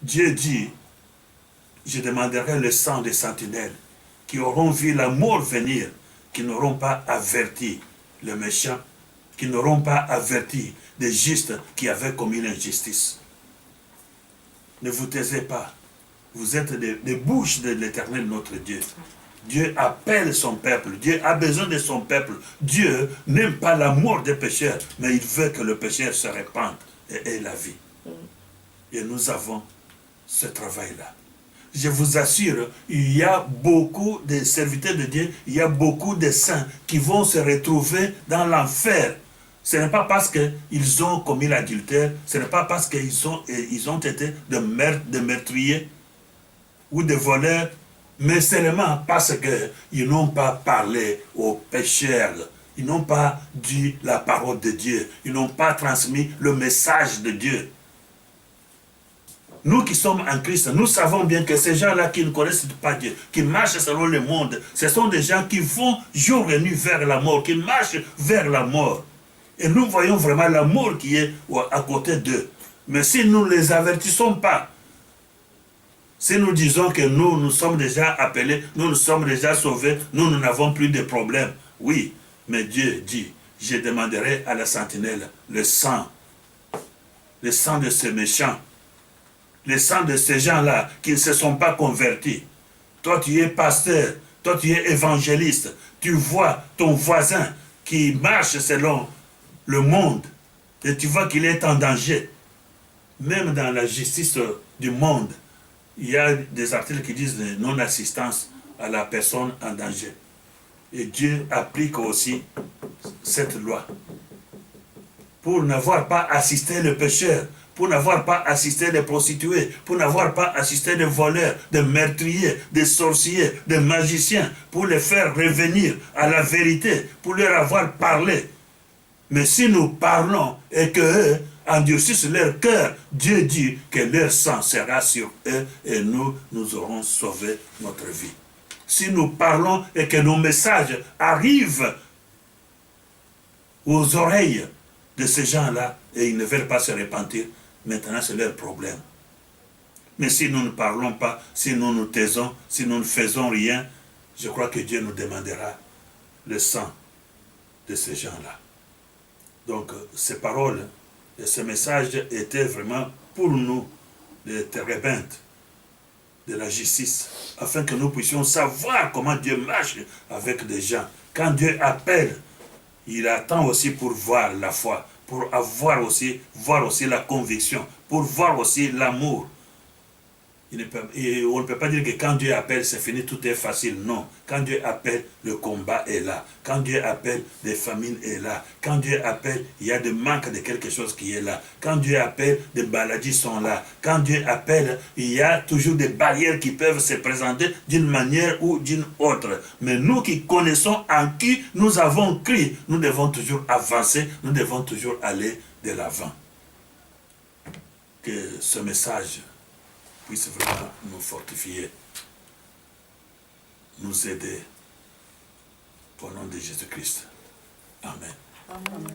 Dieu dit, je demanderai le sang des sentinelles qui auront vu la mort venir, qui n'auront pas averti le méchant, qui n'auront pas averti des justes qui avaient commis l'injustice. Ne vous taisez pas. Vous êtes des bouches de l'Éternel notre Dieu. Dieu appelle son peuple. Dieu a besoin de son peuple. Dieu n'aime pas la mort des pécheurs, mais il veut que le pécheur se répande et ait la vie. Et nous avons ce travail-là. Je vous assure, il y a beaucoup de serviteurs de Dieu, il y a beaucoup de saints qui vont se retrouver dans l'enfer. Ce n'est pas parce qu'ils ont commis l'adultère, ce n'est pas parce qu'ils ont été de meurtriers ou de voleurs, mais seulement parce qu'ils n'ont pas parlé aux pécheurs. Ils n'ont pas dit la parole de Dieu. Ils n'ont pas transmis le message de Dieu. Nous qui sommes en Christ, nous savons bien que ces gens-là qui ne connaissent pas Dieu, qui marchent selon le monde, ce sont des gens qui vont jour et nuit vers la mort, qui marchent vers la mort. Et nous voyons vraiment la mort qui est à côté d'eux. Mais si nous ne les avertissons pas, si nous disons que nous sommes déjà appelés, nous sommes déjà sauvés, nous n'avons plus de problèmes. Oui, mais Dieu dit, je demanderai à la sentinelle le sang de ces méchants, le sang de ces gens-là qui ne se sont pas convertis. Toi, tu es pasteur, toi, tu es évangéliste. Tu vois ton voisin qui marche selon le monde et tu vois qu'il est en danger. Même dans la justice du monde, il y a des articles qui disent de non-assistance à la personne en danger. Et Dieu applique aussi cette loi. Pour n'avoir pas assisté le pécheur, pour n'avoir pas assisté les prostituées, pour n'avoir pas assisté les voleurs, des meurtriers, des sorciers, des magiciens, pour les faire revenir à la vérité, pour leur avoir parlé. Mais si nous parlons et qu'eux endurcissent leur cœur, Dieu dit que leur sang sera sur eux et nous aurons sauvé notre vie. Si nous parlons et que nos messages arrivent aux oreilles de ces gens-là et ils ne veulent pas se repentir, maintenant c'est leur problème. Mais si nous ne parlons pas, si nous nous taisons, si nous ne faisons rien, je crois que Dieu nous demandera le sang de ces gens-là. Donc ces paroles et ce message étaient vraiment pour nous, les térébintes de la justice, afin que nous puissions savoir comment Dieu marche avec des gens. Quand Dieu appelle, il attend aussi pour voir la foi, pour voir aussi la conviction, pour voir aussi l'amour. Et on ne peut pas dire que quand Dieu appelle, c'est fini, tout est facile. Non. Quand Dieu appelle, le combat est là. Quand Dieu appelle, les famines est là. Quand Dieu appelle, il y a des manques de quelque chose qui est là. Quand Dieu appelle, des maladies sont là. Quand Dieu appelle, il y a toujours des barrières qui peuvent se présenter d'une manière ou d'une autre. Mais nous qui connaissons en qui nous avons cru, nous devons toujours avancer, nous devons toujours aller de l'avant. Que ce message puisse vraiment nous fortifier, nous aider au nom de Jésus-Christ. Amen. Amen.